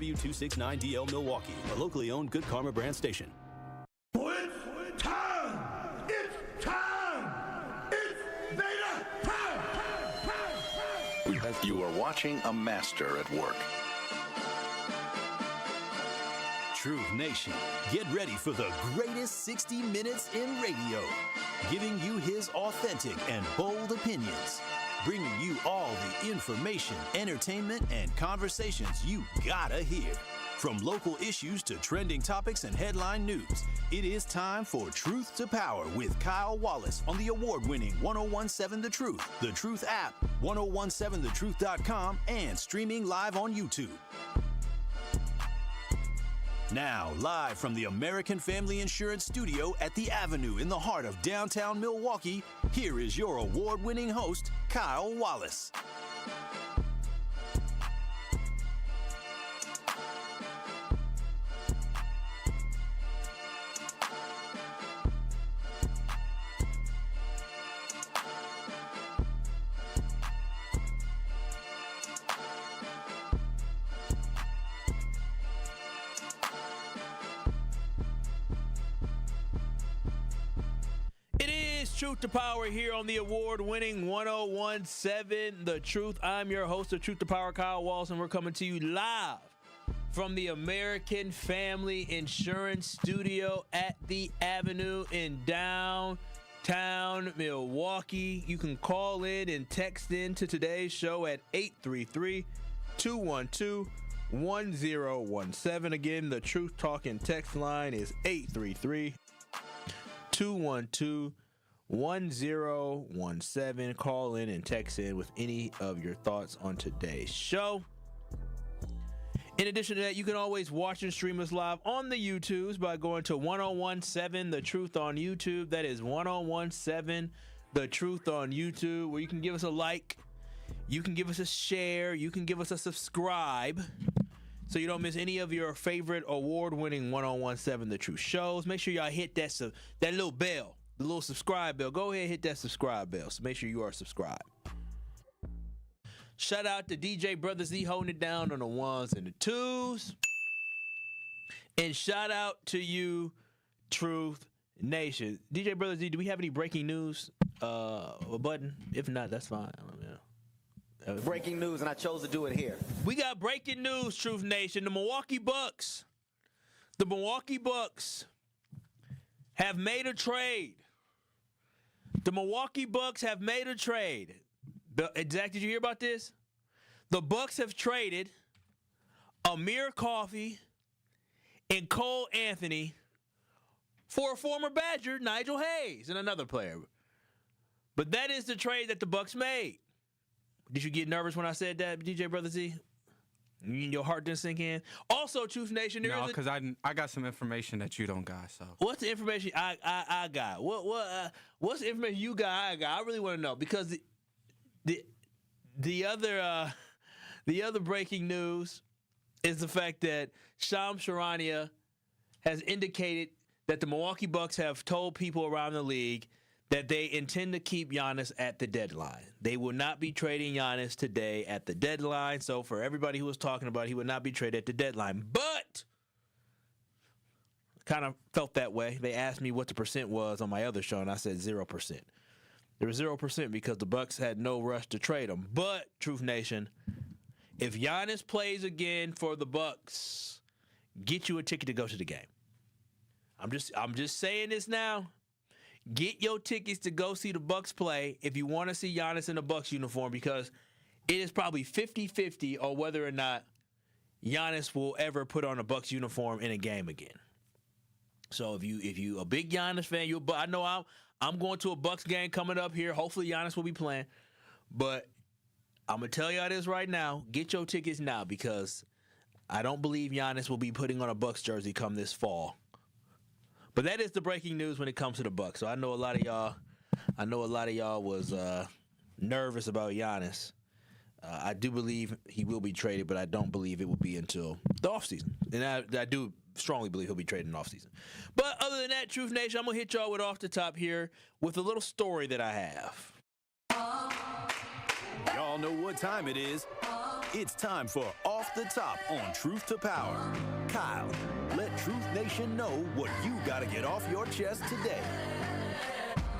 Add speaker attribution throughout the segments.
Speaker 1: W269DL Milwaukee, a locally owned Good Karma brand station.
Speaker 2: It's time! It's time! It's Beta time!
Speaker 3: You are watching a master at work.
Speaker 1: Truth Nation, get ready for the greatest 60 minutes in radio, giving you his authentic and bold opinions, bringing you all the information, entertainment, and conversations you gotta hear. From local issues to trending topics and headline news, it is time for Truth to Power with Kyle Wallace on the award-winning 1017 The Truth app, 1017thetruth.com, and streaming live on YouTube. Now, live from the American Family Insurance Studio at the Avenue in the heart of downtown Milwaukee, here is your award-winning host, Kyle Wallace.
Speaker 4: Truth to Power here on the award-winning 1017 The Truth. I'm your host of Truth to Power, Kyle Wallace, and we're coming to you live from the American Family Insurance Studio at the Avenue in downtown Milwaukee. You can call in and text in to today's show at 833-212-1017. Again, the Truth Talking text line is 833-212-1017. 1017. Call in and text in with any of your thoughts on today's show. In addition to that, you can always watch and stream us live on the YouTubes by going to 1017 The Truth on YouTube. That is 1017 The Truth on YouTube, where you can give us a like, you can give us a share, you can give us a subscribe, so you don't miss any of your favorite award-winning 1017 The Truth shows. Make sure y'all hit that little bell. The little subscribe bell. Go ahead and hit that subscribe bell. So make sure you are subscribed. Shout out to DJ Brother Z holding it down on the ones and the twos. And shout out to you, Truth Nation. DJ Brother Z, do we have any breaking news? A button? If not, that's fine.
Speaker 5: Breaking news, and I chose to do it here.
Speaker 4: We got breaking news, Truth Nation. The Milwaukee Bucks have made a trade. The Milwaukee Bucks have made a trade. Zach, did you hear about this? The Bucks have traded Amir Coffey and Cole Anthony for a former Badger, Nigel Hayes, and another player. But that is the trade that the Bucks made. Did you get nervous when I said that, DJ Brother Z? Your heart didn't sink in. Also, Truth Nation,
Speaker 6: no, because I got some information that you don't got. So
Speaker 4: what's the information I got? What's the information you got? I got. I really want to know, because the other breaking news is the fact that Shams Charania has indicated that the Milwaukee Bucks have told people around the league that they intend to keep Giannis at the deadline. They will not be trading Giannis today at the deadline. So for everybody who was talking about he would not be traded at the deadline. But kind of felt that way. They asked me what the percent was on my other show, and I said 0%. There was 0% because the Bucks had no rush to trade him. But, Truth Nation, if Giannis plays again for the Bucks, get you a ticket to go to the game. I'm just saying this now. Get your tickets to go see the Bucks play if you want to see Giannis in a Bucks uniform, because it is probably 50-50 on whether or not Giannis will ever put on a Bucks uniform in a game again. So if you a big Giannis fan, I know I'm going to a Bucks game coming up here. Hopefully Giannis will be playing. But I'm going to tell y'all this right now. Get your tickets now, because I don't believe Giannis will be putting on a Bucks jersey come this fall. But that is the breaking news when it comes to the Bucks. So I know a lot of y'all was nervous about Giannis. I do believe he will be traded, but I don't believe it will be until the offseason. And I do strongly believe he'll be traded in the offseason. But other than that, Truth Nation, I'm going to hit y'all with off the top here with a little story that I have.
Speaker 1: Y'all know what time it is. It's time for Off off the top on Truth to Power. Kyle, let Truth Nation know what you got to get off your chest today.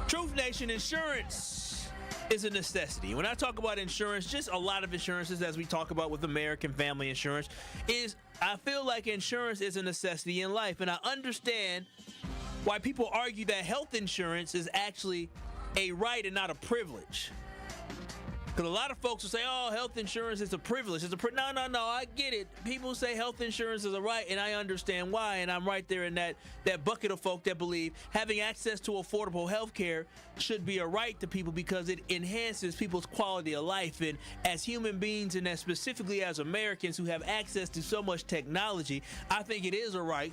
Speaker 4: Truth Nation, insurance is a necessity. When I talk about insurance, just a lot of insurances, as we talk about with American Family Insurance, I feel like insurance is a necessity in life. And I understand why people argue that health insurance is actually a right and not a privilege. Because a lot of folks will say, oh, health insurance is a privilege. No, I get it. People say health insurance is a right, and I understand why. And I'm right there in that bucket of folk that believe having access to affordable health care should be a right to people because it enhances people's quality of life. And as human beings, and as specifically as Americans who have access to so much technology, I think it is a right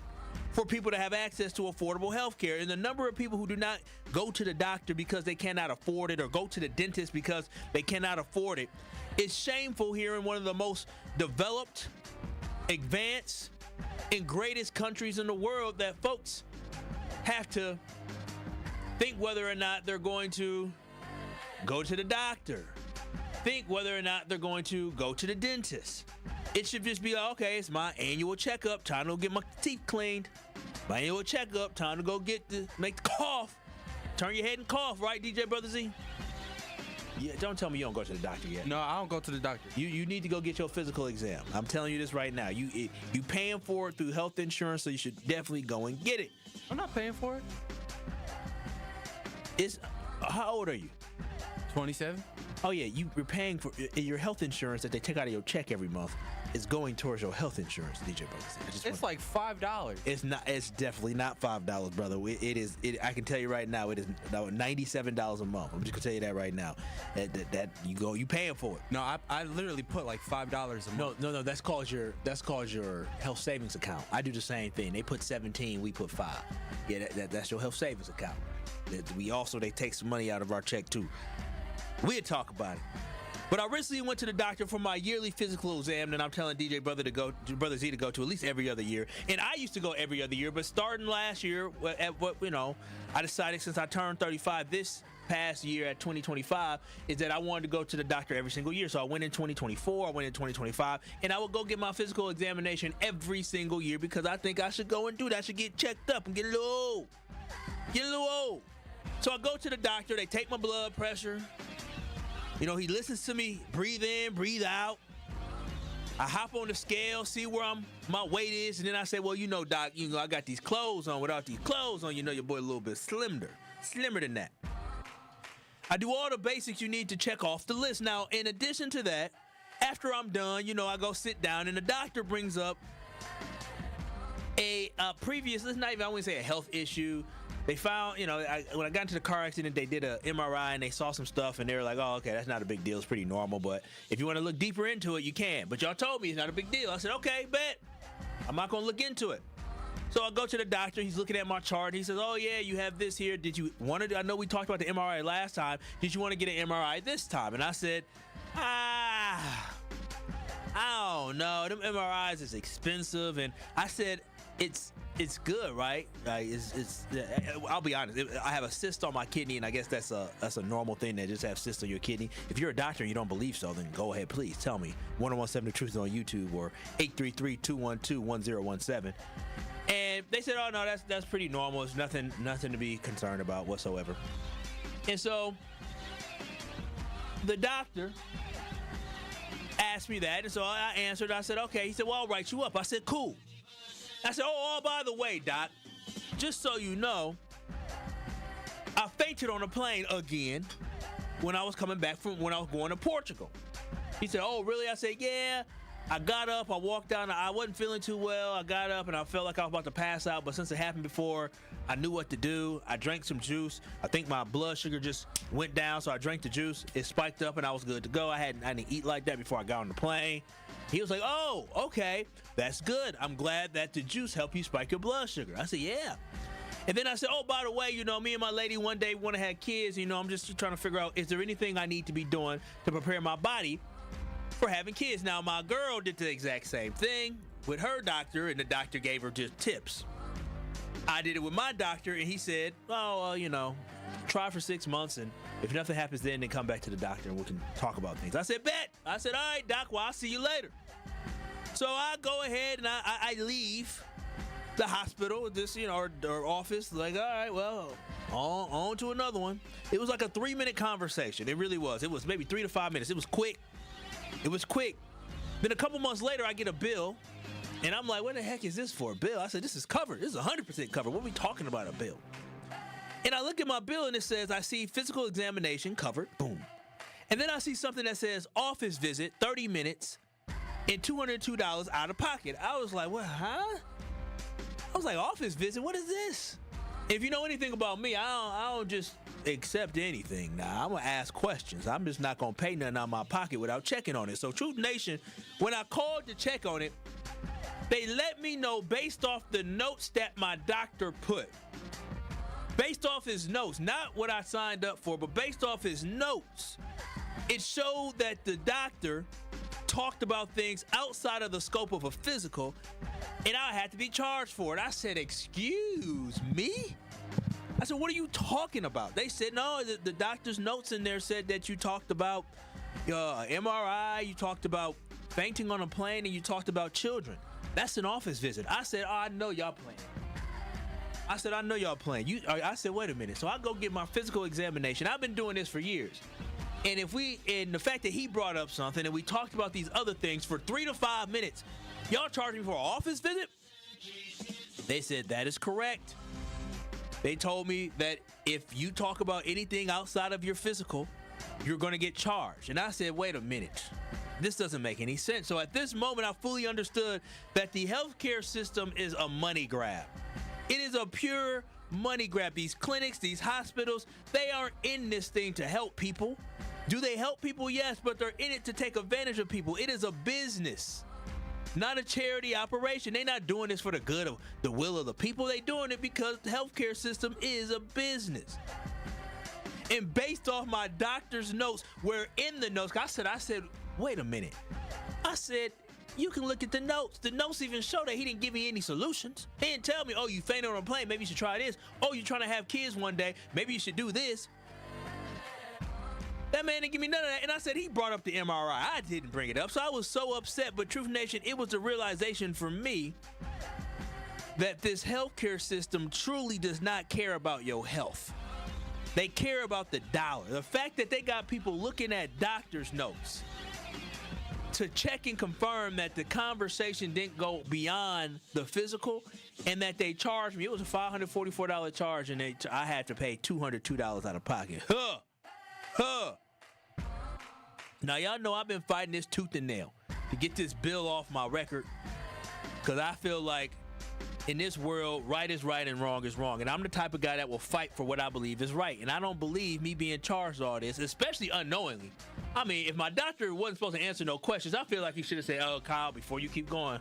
Speaker 4: for people to have access to affordable health care. And the number of people who do not go to the doctor because they cannot afford it or go to the dentist because they cannot afford it, it's shameful here in one of the most developed, advanced, and greatest countries in the world that folks have to think whether or not they're going to go to the doctor, think whether or not they're going to go to the dentist. It should just be, okay, it's my annual checkup, time to go get my teeth cleaned. My annual checkup, time to go make the cough. Turn your head and cough, right, DJ Brother Z? Yeah, don't tell me you don't go to the doctor yet.
Speaker 6: No, I don't go to the doctor.
Speaker 4: You need to go get your physical exam. I'm telling you this right now. You paying for it through health insurance, so you should definitely go and get it.
Speaker 6: I'm not paying for it.
Speaker 4: How old are you?
Speaker 6: 27.
Speaker 4: Oh yeah, you're paying for your health insurance that they take out of your check every month is going towards your health insurance, DJ Brother.
Speaker 6: It's like $5.
Speaker 4: It's not. It's definitely not $5, brother. It is. I can tell you right now, it is $97 a month. I'm just gonna tell you that right now. That you paying for it.
Speaker 6: No, I literally put like $5 a month.
Speaker 4: No. That's called your health savings account. I do the same thing. They put 17, we put 5. Yeah, that's your health savings account. They take some money out of our check too. We'll talk about it. But I recently went to the doctor for my yearly physical exam, and I'm telling Brother Z to go to at least every other year. And I used to go every other year, but starting last year, I decided since I turned 35 this past year at 2025, is that I wanted to go to the doctor every single year. So I went in 2024, I went in 2025, and I would go get my physical examination every single year because I think I should go and do that. I should get checked up and get a little old. So I go to the doctor, they take my blood pressure. He listens to me, breathe in, breathe out. I hop on the scale, see where my weight is, and then I say, well, doc, I got these clothes on. Without these clothes on, your boy a little bit slimmer than that. I do all the basics you need to check off the list. Now, in addition to that, after I'm done, I go sit down, and the doctor brings up a previous, let's not even, I wouldn't say a health issue. They found, when I got into the car accident, they did an MRI and they saw some stuff and they were like, oh, okay, that's not a big deal. It's pretty normal. But if you want to look deeper into it, you can. But y'all told me it's not a big deal. I said, okay, bet. I'm not going to look into it. So I go to the doctor. He's looking at my chart. He says, oh, yeah, you have this here. Did you want to, I know we talked about the MRI last time. Did you want to get an MRI this time? And I said, I don't know. Them MRIs is expensive. And I said, it's good, right? I'll be honest. I have a cyst on my kidney, and I guess that's a normal thing that just have cysts on your kidney. If you're a doctor and you don't believe so, then go ahead, please tell me. 1017 The Truth is on YouTube or 833-212-1017. And they said, oh no, that's pretty normal. It's nothing to be concerned about whatsoever. And so the doctor asked me that, and so I answered. I said, okay. He said, well, I'll write you up. I said, cool. I said, oh, by the way, doc, just so you know, I fainted on a plane again when I was coming back from when I was going to Portugal. He said, oh, really? I said, yeah. I got up, I walked down, I wasn't feeling too well. I got up and I felt like I was about to pass out, but since it happened before, I knew what to do. I drank some juice. I think my blood sugar just went down, so I drank the juice. It spiked up and I was good to go. I didn't eat like that before I got on the plane. He was like, oh, okay, that's good. I'm glad that the juice helped you spike your blood sugar. I said, yeah. And then I said, oh, by the way, me and my lady one day want to have kids. I'm just trying to figure out, is there anything I need to be doing to prepare my body for having kids? Now, my girl did the exact same thing with her doctor, and the doctor gave her just tips. I did it with my doctor, and he said, oh, well, try for 6 months, and if nothing happens then come back to the doctor, and we can talk about things. I said, bet. I said, all right, doc, well, I'll see you later. So I go ahead and I leave the hospital, this, or office, like, all right, well, on to another one. It was like a 3-minute conversation. It really was. It was maybe 3 to 5 minutes. It was quick. Then a couple months later, I get a bill, and I'm like, what the heck is this for, a bill? I said, this is covered. This is 100% covered. What are we talking about, a bill? And I look at my bill, and it says, I see physical examination covered, boom. And then I see something that says office visit, 30 minutes, and $202 out of pocket. I was like, what, huh? I was like, office visit? What is this? If you know anything about me, I don't just accept anything now. I'm going to ask questions. I'm just not going to pay nothing out of my pocket without checking on it. So Truth Nation, when I called to check on it, they let me know based off the notes that my doctor put. Based off his notes, not what I signed up for, but based off his notes, it showed that the doctor talked about things outside of the scope of a physical, and I had to be charged for it. I said, excuse me? I said, what are you talking about? They said, no, the doctor's notes in there said that you talked about MRI, you talked about fainting on a plane, and you talked about children. That's an office visit. I said, oh, I know y'all playing. I said, wait a minute. So I go get my physical examination. I've been doing this for years. And the fact that he brought up something and we talked about these other things for 3 to 5 minutes, y'all charge me for an office visit? They said that is correct. They told me that if you talk about anything outside of your physical, you're going to get charged. And I said, wait a minute. This doesn't make any sense. So at this moment, I fully understood that the healthcare system is a money grab. It is a pure money grab. These clinics, these hospitals, they aren't in this thing to help people. Do they help people? Yes, but they're in it to take advantage of people. It is a business, not a charity operation. They're not doing this for the good of the will of the people. They're doing it because the healthcare system is a business. And based off my doctor's notes, where in the notes, I said, wait a minute. I said, you can look at the notes. The notes even show that he didn't give me any solutions. He didn't tell me, oh, you fainted on a plane, maybe you should try this. Oh, you're trying to have kids one day, maybe you should do this. That man didn't give me none of that. And I said, he brought up the MRI. I didn't bring it up. So I was so upset. But Truth Nation, it was a realization for me that this healthcare system truly does not care about your health. They care about the dollar. The fact that they got people looking at doctor's notes to check and confirm that the conversation didn't go beyond the physical and that they charged me. It was a $544 charge, and I had to pay $202 out of pocket. Now, y'all know I've been fighting this tooth and nail to get this bill off my record because I feel like in this world, right is right and wrong is wrong. And I'm the type of guy that will fight for what I believe is right. And I don't believe me being charged all this, especially unknowingly. I mean, if my doctor wasn't supposed to answer no questions, I feel like he should have said, oh, Kyle, before you keep going,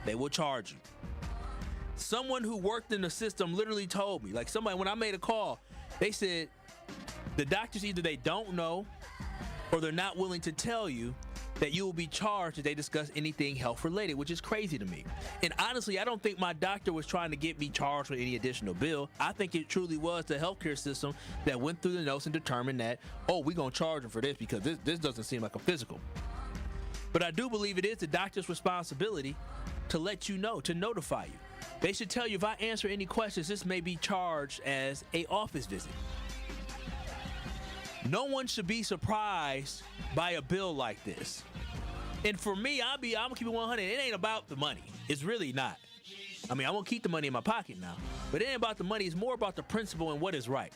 Speaker 4: they will charge you. Someone who worked in the system literally told me, like somebody, when I made a call, they said the doctors either they don't know or they're not willing to tell you that you will be charged if they discuss anything health related, which is crazy to me. And honestly, I don't think my doctor was trying to get me charged with any additional bill. I think it truly was the healthcare system that went through the notes and determined that, oh, we're going to charge them for this because this doesn't seem like a physical. But I do believe it is the doctor's responsibility to let you know, to notify you. They should tell you, if I answer any questions, this may be charged as a office visit. No one should be surprised by a bill like this. And for me, I'm gonna keep it 100. It ain't about the money. It's really not. I mean, I'm gonna keep the money in my pocket now, but it ain't about the money. It's more about the principle and what is right.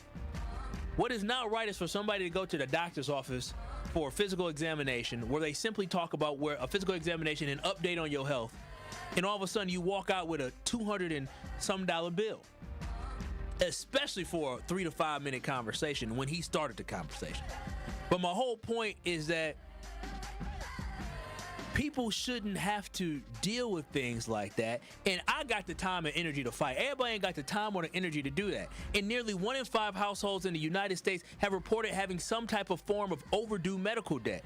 Speaker 4: What is not right is for somebody to go to the doctor's office for a physical examination where they simply talk about where a physical examination and update on your health, and all of a sudden you walk out with a $200 and some bill. Especially for a 3 to 5 minute conversation when he started the conversation. But my whole point is that people shouldn't have to deal with things like that. And I got the time and energy to fight. Everybody ain't got the time or the energy to do that. And nearly 1 in 5 households in the United States have reported having some type of form of overdue medical debt.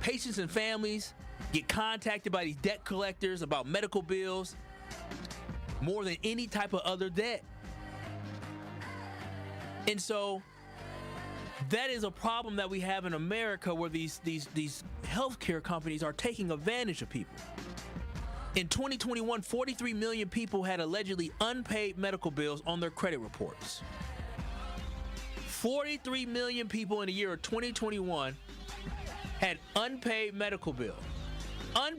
Speaker 4: Patients and families get contacted by these debt collectors about medical bills more than any type of other debt. And so that is a problem that we have in America, where these healthcare companies are taking advantage of people. In 2021, 43 million people had allegedly unpaid medical bills on their credit reports. 43 million people in the year of 2021 had unpaid medical bills on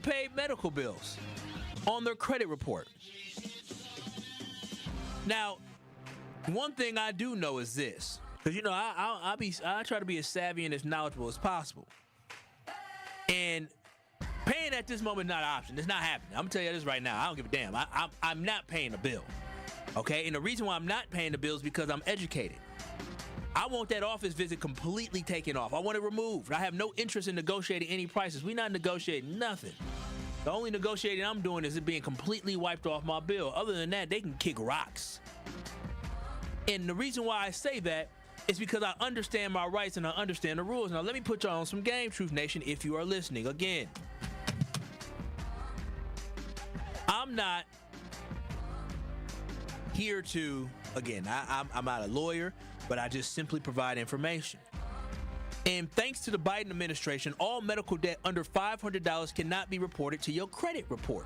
Speaker 4: their credit report. Now, one thing I do know is this, because I try to be as savvy and as knowledgeable as possible. And paying at this moment is not an option. It's not happening. I'm gonna tell you this right now. I don't give a damn. I'm not paying a bill. Okay? And the reason why I'm not paying the bill is because I'm educated. I want that office visit completely taken off. I want it removed. I have no interest in negotiating any prices. We're not negotiating nothing. The only negotiating I'm doing is it being completely wiped off my bill. Other than that, they can kick rocks. And the reason why I say that is because I understand my rights and I understand the rules. Now, let me put y'all on some game, Truth Nation, if you are listening. Again, I'm not here to, I'm not a lawyer, but I just simply provide information. And thanks to the Biden administration, all medical debt under $500 cannot be reported to your credit report.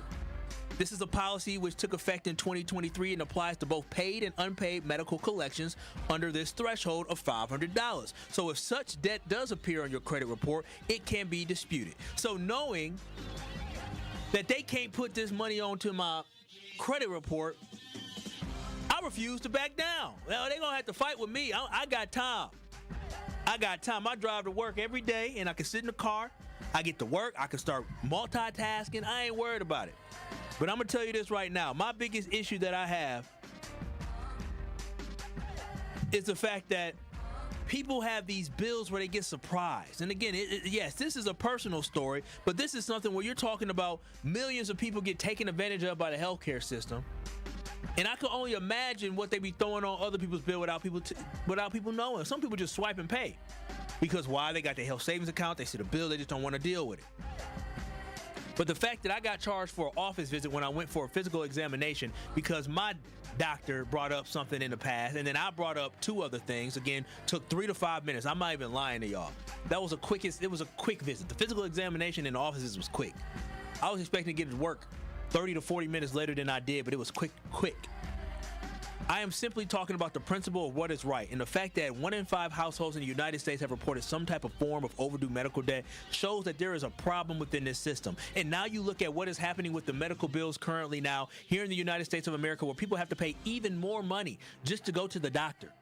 Speaker 4: This is a policy which took effect in 2023 and applies to both paid and unpaid medical collections under this threshold of $500. So if such debt does appear on your credit report, it can be disputed. So knowing that they can't put this money onto my credit report, I refuse to back down. Well, they're going to have to fight with me. I got time. I drive to work every day, and I can sit in the car. I get to work. I can start multitasking. I ain't worried about it. But I'm going to tell you this right now. My biggest issue that I have is the fact that people have these bills where they get surprised. And again, yes, this is a personal story, but this is something where you're talking about millions of people get taken advantage of by the healthcare system. And I can only imagine what they be throwing on other people's bill without people knowing. Some people just swipe and pay. Because why? They got their health savings account, they see the bill, they just don't want to deal with it. But the fact that I got charged for an office visit when I went for a physical examination because my doctor brought up something in the past, and then I brought up two other things, again, took 3 to 5 minutes. I'm not even lying to y'all. It was a quick visit. The physical examination in the offices was quick. I was expecting to get to work 30 to 40 minutes later than I did, but it was quick. I am simply talking about the principle of what is right, and the fact that 1 in 5 households in the United States have reported some type of form of overdue medical debt shows that there is a problem within this system. And now you look at what is happening with the medical bills currently now here in the United States of America, where people have to pay even more money just to go to the doctor.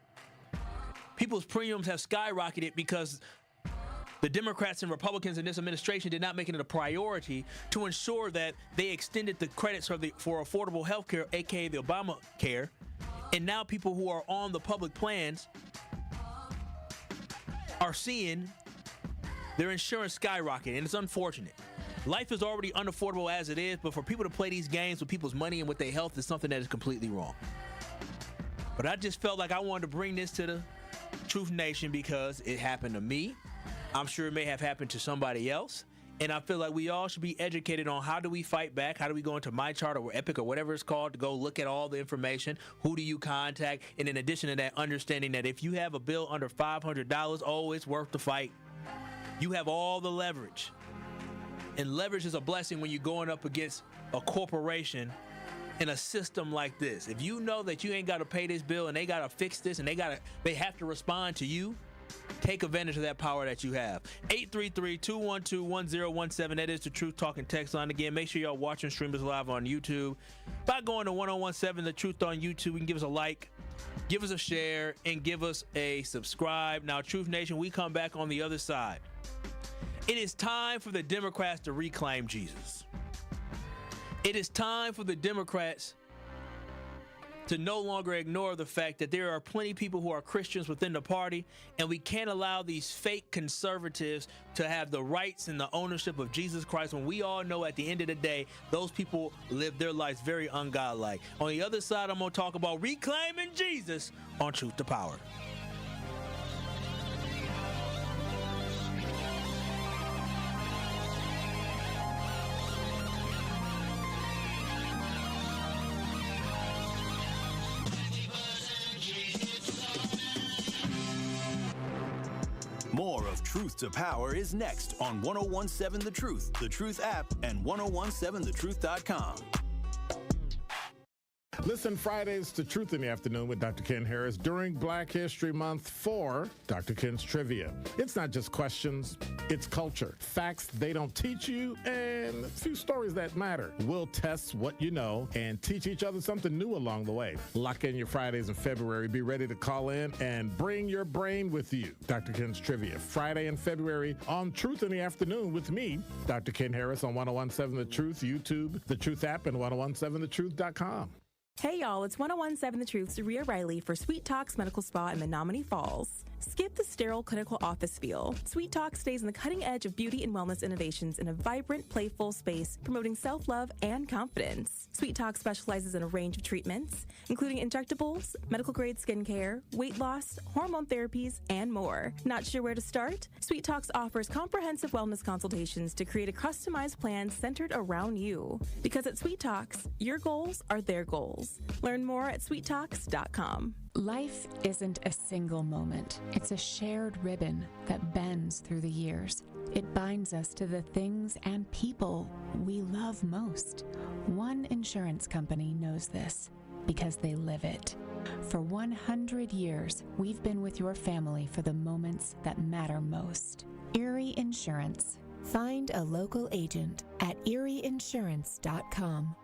Speaker 4: People's premiums have skyrocketed because the Democrats and Republicans in this administration did not make it a priority to ensure that they extended the credits for affordable health care, aka the Obamacare. And now people who are on the public plans are seeing their insurance skyrocket, and it's unfortunate. Life is already unaffordable as it is, but for people to play these games with people's money and with their health is something that is completely wrong. But I just felt like I wanted to bring this to the Truth Nation because it happened to me. I'm sure it may have happened to somebody else. And I feel like we all should be educated on how do we fight back? How do we go into MyChart or Epic or whatever it's called to go look at all the information? Who do you contact? And in addition to that, understanding that if you have a bill under $500, oh, it's worth the fight. You have all the leverage. And leverage is a blessing when you're going up against a corporation in a system like this. If you know that you ain't got to pay this bill and they got to fix this and they have to respond to you, take advantage of that power that you have. 833-212-1017. That is the Truth Talking text line. Again, make sure y'all watch and stream us live on YouTube. By going to 1017 The Truth on YouTube, you can give us a like, give us a share, and give us a subscribe. Now, Truth Nation, we come back on the other side. It is time for the Democrats to reclaim Jesus. It is time for the Democrats to no longer ignore the fact that there are plenty of people who are Christians within the party, and we can't allow these fake conservatives to have the rights and the ownership of Jesus Christ when we all know at the end of the day, those people live their lives very ungodlike. On the other side, I'm going to talk about reclaiming Jesus on Truth to Power.
Speaker 1: More of Truth to Power is next on 1017 The Truth app, and 1017thetruth.com.
Speaker 7: Listen Fridays to Truth in the Afternoon with Dr. Ken Harris during Black History Month for Dr. Ken's Trivia. It's not just questions, it's culture, facts they don't teach you, and a few stories that matter. We'll test what you know and teach each other something new along the way. Lock in your Fridays in February. Be ready to call in and bring your brain with you. Dr. Ken's Trivia, Friday in February on Truth in the Afternoon with me, Dr. Ken Harris on 1017 The Truth, YouTube, The Truth app, and 1017thetruth.com.
Speaker 8: Hey y'all, it's 1017 The Truth's Rhea Riley for Sweet Talks Medical Spa in Menominee Falls. Skip the sterile clinical office feel. Sweet Talk stays on the cutting edge of beauty and wellness innovations in a vibrant, playful space promoting self-love and confidence. Sweet Talk specializes in a range of treatments, including injectables, medical-grade skincare, weight loss, hormone therapies, and more. Not sure where to start? Sweet Talks offers comprehensive wellness consultations to create a customized plan centered around you. Because at Sweet Talks, your goals are their goals. Learn more at sweettalks.com.
Speaker 9: Life isn't a single moment. It's a shared ribbon that bends through the years. It binds us to the things and people we love most. One insurance company knows this because they live it. For 100 years, we've been with your family for the moments that matter most. Erie Insurance.
Speaker 10: Find a local agent at erieinsurance.com.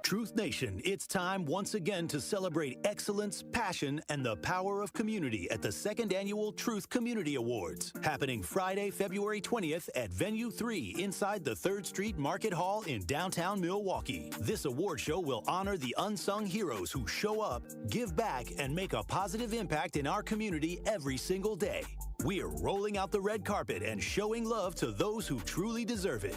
Speaker 1: Truth Nation, it's time once again to celebrate excellence, passion, and the power of community at the second annual Truth Community Awards, happening Friday, February 20th at Venue 3 inside the 3rd Street Market Hall in downtown Milwaukee. This award show will honor the unsung heroes who show up, give back, and make a positive impact in our community every single day. We are rolling out the red carpet and showing love to those who truly deserve it.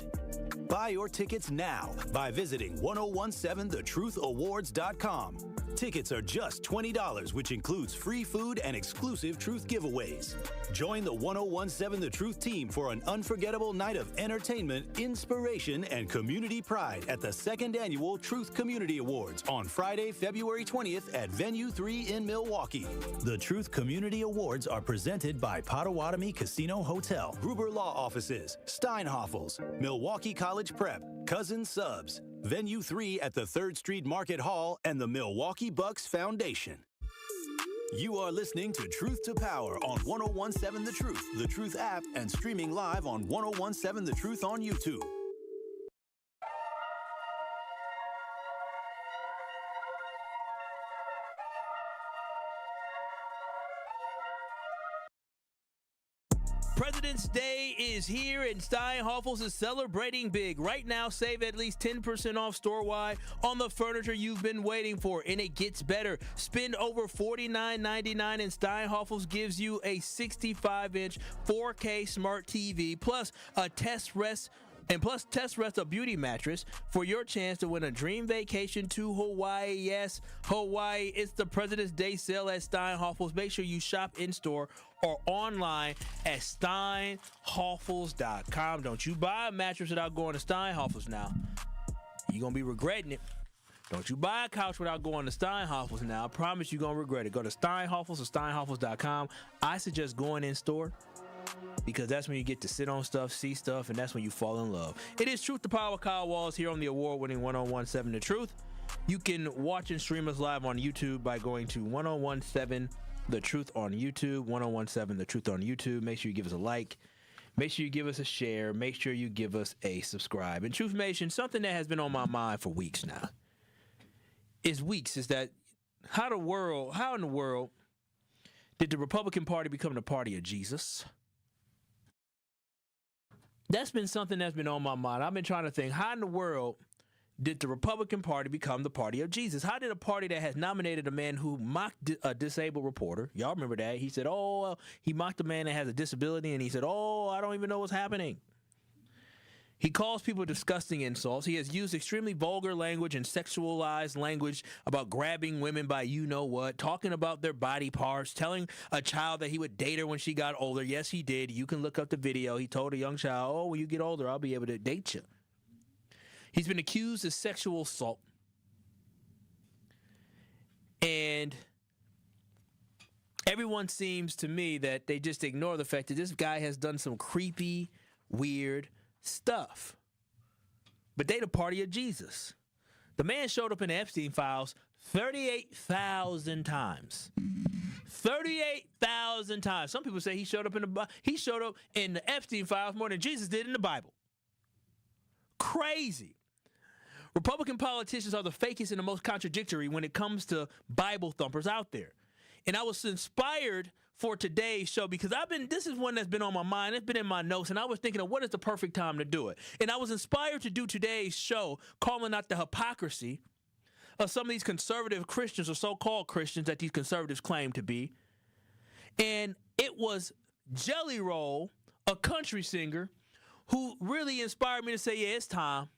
Speaker 1: Buy your tickets now by visiting 1017thetruthAwards.com. Tickets are just $20, which includes free food and exclusive Truth giveaways. Join the 1017 The Truth team for an unforgettable night of entertainment, inspiration, and community pride at the second annual Truth Community Awards on Friday, February 20th at Venue 3 in Milwaukee. The Truth Community Awards are presented by Potawatomi Casino Hotel, Gruber Law Offices, Steinhoffels, Milwaukee College Prep, Cousin Subs, Venue 3 at the 3rd Street Market Hall, and the Milwaukee Bucks Foundation. You are listening to Truth to Power on 1017 The Truth app, and streaming live on 1017 The Truth on YouTube.
Speaker 4: President's Day is here, and Steinhoffels is celebrating big. Right now, save at least 10% off store-wide on the furniture you've been waiting for, and it gets better. Spend over $49.99, and Steinhoffels gives you a 65-inch 4K smart TV, plus a test rest a beauty mattress for your chance to win a dream vacation to Hawaii. Yes, Hawaii. It's the President's Day sale at Steinhoffels. Make sure you shop in-store or online at steinhoffels.com. Don't you buy a mattress without going to Steinhoffels now. You're going to be regretting it. Don't you buy a couch without going to Steinhoffels now. I promise you're going to regret it. Go to Steinhoffels or steinhoffels.com. I suggest going in-store, because that's when you get to sit on stuff, see stuff, and that's when you fall in love. It is Truth to Power. Kyle Walls here on the award-winning 1017 The Truth. You can watch and stream us live on YouTube by going to 1017 The Truth on YouTube, 1017 The Truth on YouTube. Make sure you give us a like. Make sure you give us a share. Make sure you give us a subscribe. And Truth Nation, something that has been on my mind for weeks now is that how in the world did the Republican Party become the party of Jesus? That's been something that's been on my mind. I've been trying to think, how in the world did the Republican Party become the party of Jesus? How did a party that has nominated a man who mocked a disabled reporter, y'all remember that? He said, he mocked a man that has a disability, and he said, I don't even know what's happening. He calls people disgusting insults. He has used extremely vulgar language and sexualized language about grabbing women by you-know-what, talking about their body parts, telling a child that he would date her when she got older. Yes, he did. You can look up the video. He told a young child, when you get older, I'll be able to date you. He's been accused of sexual assault. And everyone seems to me that they just ignore the fact that this guy has done some creepy, weird stuff. But they the party of Jesus. The man showed up in the Epstein files 38,000 times. 38,000 times. Some people say he showed up in the Epstein files more than Jesus did in the Bible. Crazy. Republican politicians are the fakest and the most contradictory when it comes to Bible thumpers out there. And I was inspired for today's show because this is one that's been on my mind. It's been in my notes, and I was thinking of what is the perfect time to do it. And I was inspired to do today's show, calling out the hypocrisy of some of these conservative Christians or so-called Christians that these conservatives claim to be. And it was Jelly Roll, a country singer, who really inspired me to say, yeah, it's time.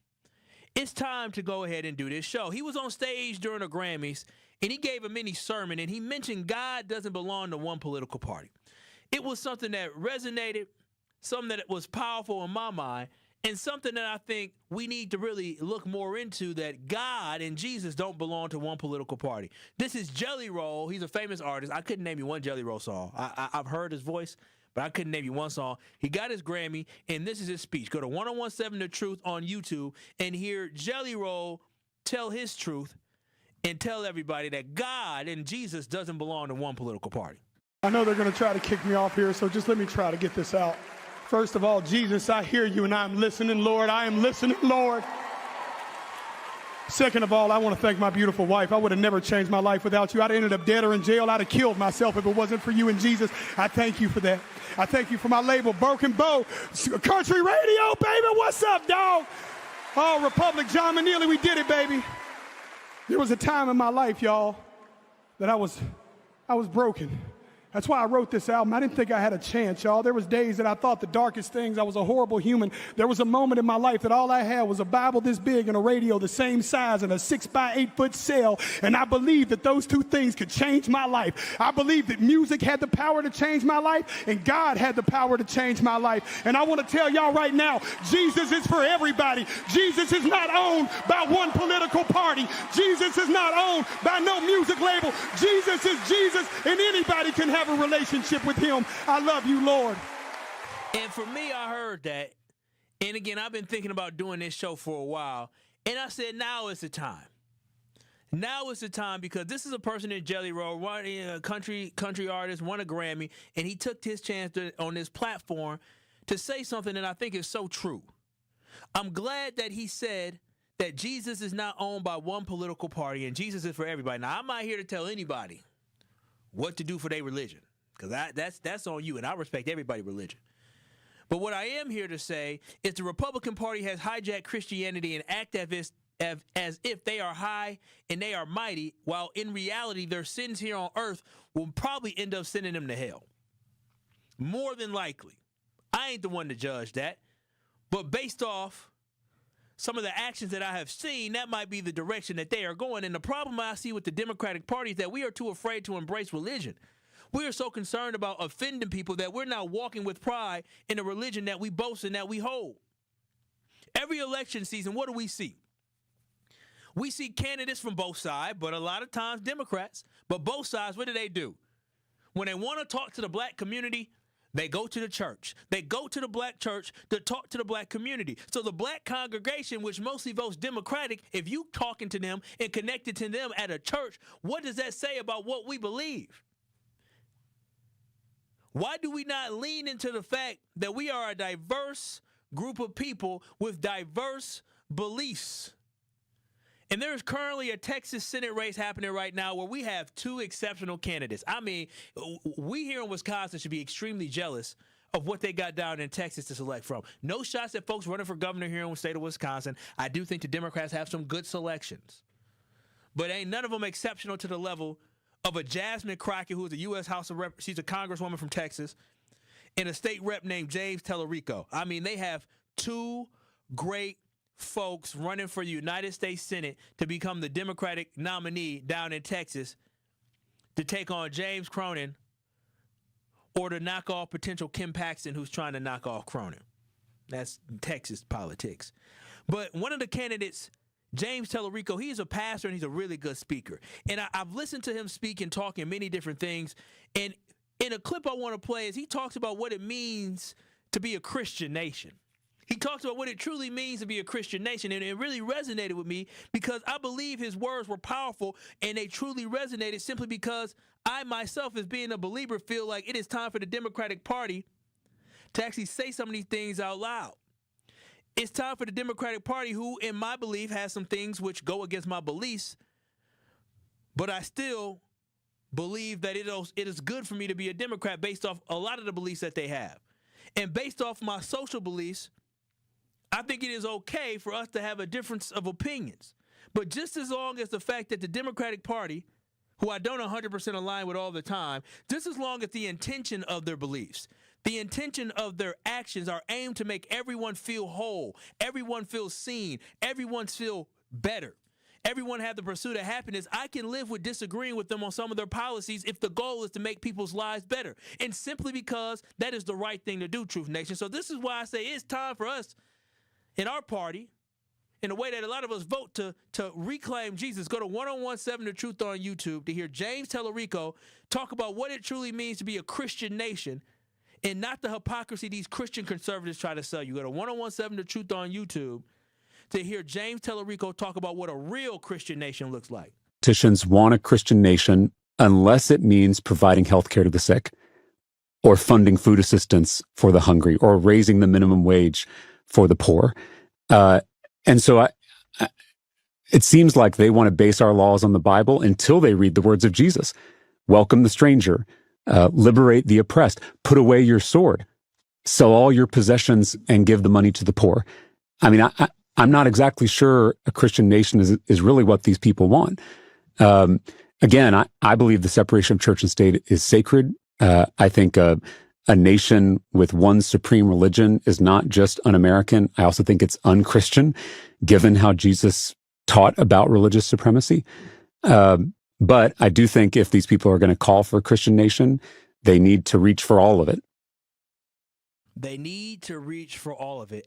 Speaker 4: It's time to go ahead and do this show. He was on stage during the Grammys, and he gave a mini sermon, and he mentioned God doesn't belong to one political party. It was something that resonated, something that was powerful in my mind, and something that I think we need to really look more into, that God and Jesus don't belong to one political party. This is Jelly Roll. He's a famous artist. I couldn't name you one Jelly Roll song. I've heard his voice, but I couldn't name you one song. He got his Grammy, and this is his speech. Go to 1017 The Truth on YouTube and hear Jelly Roll tell his truth and tell everybody that God and Jesus doesn't belong to one political party.
Speaker 11: I know they're going to try to kick me off here, so just let me try to get this out. First of all, Jesus, I hear you and I'm listening, Lord. I am listening, Lord. Second of all, I want to thank my beautiful wife. I would have never changed my life without you. I'd have ended up dead or in jail. I'd have killed myself if it wasn't for you and Jesus. I thank you for that. I thank you for my label, Broken Bow, Country Radio, baby. What's up, dog? Oh, Republic, John Manili, we did it, baby. There was a time in my life, y'all, that I was broken. That's why I wrote this album. I didn't think I had a chance, y'all. There was days that I thought the darkest things. I was a horrible human. There was a moment in my life that all I had was a Bible this big and a radio the same size and a 6x8 foot cell. And I believed that those two things could change my life. I believed that music had the power to change my life and God had the power to change my life. And I want to tell y'all right now, Jesus is for everybody. Jesus is not owned by one political party. Jesus is not owned by no music label. Jesus is Jesus, and anybody can have a relationship with him. I love you, Lord.
Speaker 4: And for me, I heard that. And again, I've been thinking about doing this show for a while. And I said, now is the time. Now is the time, because this is a person in Jelly Roll, a country artist, won a Grammy, and he took his chance on this platform to say something that I think is so true. I'm glad that he said that Jesus is not owned by one political party and Jesus is for everybody. Now, I'm not here to tell anybody what to do for their religion, because that's on you, and I respect everybody's religion. But what I am here to say is the Republican Party has hijacked Christianity and act as if they are high and they are mighty, while in reality their sins here on earth will probably end up sending them to hell. More than likely. I ain't the one to judge that, but based off some of the actions that I have seen, that might be the direction that they are going. And the problem I see with the Democratic Party is that we are too afraid to embrace religion. We are so concerned about offending people that we're not walking with pride in a religion that we boast and that we hold. Every election season, what do we see? We see candidates from both sides, but a lot of times Democrats. But both sides, what do? When they want to talk to the black community, they go to the church. They go to the black church to talk to the black community. So the black congregation, which mostly votes Democratic, if you talking to them and connected to them at a church, what does that say about what we believe? Why do we not lean into the fact that we are a diverse group of people with diverse beliefs? And there is currently a Texas Senate race happening right now where we have two exceptional candidates. I mean, we here in Wisconsin should be extremely jealous of what they got down in Texas to select from. No shots at folks running for governor here in the state of Wisconsin. I do think the Democrats have some good selections. But ain't none of them exceptional to the level of a Jasmine Crockett, who is a U.S. House of Reps. She's a congresswoman from Texas, and a state rep named James Tellerico. I mean, they have two great folks running for the United States Senate to become the Democratic nominee down in Texas to take on James Cronin or to knock off potential Kim Paxton, who's trying to knock off Cronin. That's Texas politics. But one of the candidates James Tellerico, he's a pastor and he's a really good speaker. And I've listened to him speak and talk in many different things. And in a clip I want to play is he talks about what it means to be a Christian nation. He talks about what it truly means to be a Christian nation, and it really resonated with me because I believe his words were powerful, and they truly resonated simply because I myself, as being a believer, feel like it is time for the Democratic Party to actually say some of these things out loud. It's time for the Democratic Party, who, in my belief, has some things which go against my beliefs, but I still believe that it is good for me to be a Democrat based off a lot of the beliefs that they have. And based off my social beliefs, I think it is okay for us to have a difference of opinions. But just as long as the fact that the Democratic Party, who I don't 100% align with all the time, just as long as the intention of their beliefs, the intention of their actions are aimed to make everyone feel whole, everyone feel seen, everyone feel better, everyone have the pursuit of happiness, I can live with disagreeing with them on some of their policies if the goal is to make people's lives better. And simply because that is the right thing to do, Truth Nation. So this is why I say it's time for us in our party, in a way that a lot of us vote to reclaim Jesus. Go to 1017 The Truth on YouTube to hear James Tellerico talk about what it truly means to be a Christian nation and not the hypocrisy these Christian conservatives try to sell you. Go to 1017 The Truth on YouTube to hear James Tellerico talk about what a real Christian nation looks like.
Speaker 12: Politicians want a Christian nation unless it means providing health care to the sick or funding food assistance for the hungry or raising the minimum wage for the poor. And so it seems like they want to base our laws on the Bible until they read the words of Jesus. Welcome the stranger, liberate the oppressed, put away your sword, sell all your possessions and give the money to the poor. I mean, I'm not exactly sure a Christian nation is really what these people want. Again, I believe the separation of church and state is sacred. I think a nation with one supreme religion is not just un-American. I also think it's un-Christian, given how Jesus taught about religious supremacy. But I do think if these people are going to call for a Christian nation, they need to reach for all of it.
Speaker 4: They need to reach for all of it.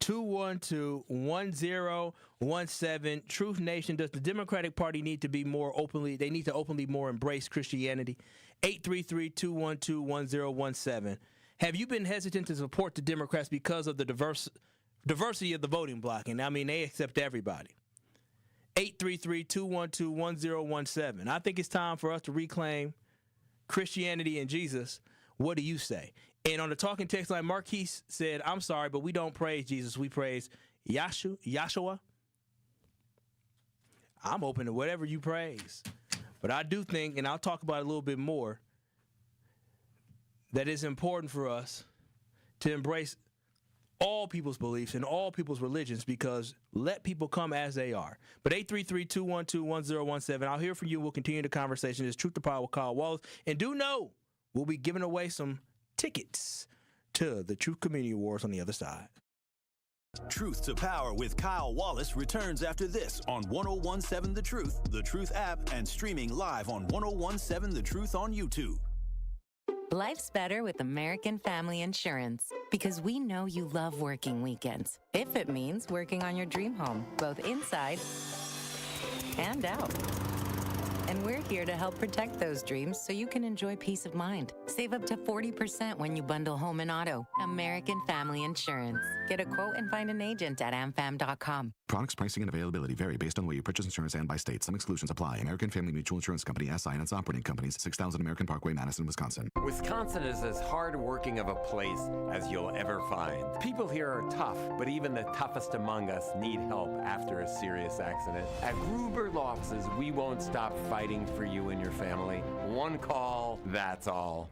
Speaker 4: 833-212-1017. Truth Nation, does the Democratic Party need to be more openly, they need to openly more embrace Christianity? 833-212-1017. Have you been hesitant to support the Democrats because of the diversity of the voting bloc? And I mean, they accept everybody. 833-212-1017. I think it's time for us to reclaim Christianity and Jesus. What do you say? And on the talking text line, Marquise said, I'm sorry, but we don't praise Jesus. We praise Yahshua. I'm open to whatever you praise. But I do think, and I'll talk about it a little bit more, that it's important for us to embrace all people's beliefs and all people's religions, because let people come as they are. But 833-212-1017. I'll hear from you. We'll continue the conversation. It's Truth to Power with Kyle Wallace. And do know we'll be giving away some tickets to the Truth Community Awards on the other side.
Speaker 1: Truth to Power with Kyle Wallace returns after this on 1017 The Truth app, and streaming live on 1017 The Truth on YouTube.
Speaker 13: Life's better with American Family Insurance, because we know you love working weekends, if it means working on your dream home, both inside and out. And we're here to help protect those dreams so you can enjoy peace of mind. Save up to 40% when you bundle home and auto. American Family Insurance. Get a quote and find an agent at amfam.com.
Speaker 14: Products, pricing, and availability vary based on where you purchase insurance and by state. Some exclusions apply. American Family Mutual Insurance Company, SI, and its operating companies, 6000 American Parkway, Madison, Wisconsin.
Speaker 15: Wisconsin is as hard-working of a place as you'll ever find. People here are tough, but even the toughest among us need help after a serious accident. At Gruber Law Offices, we won't stop fighting for you and your family. One call, that's all.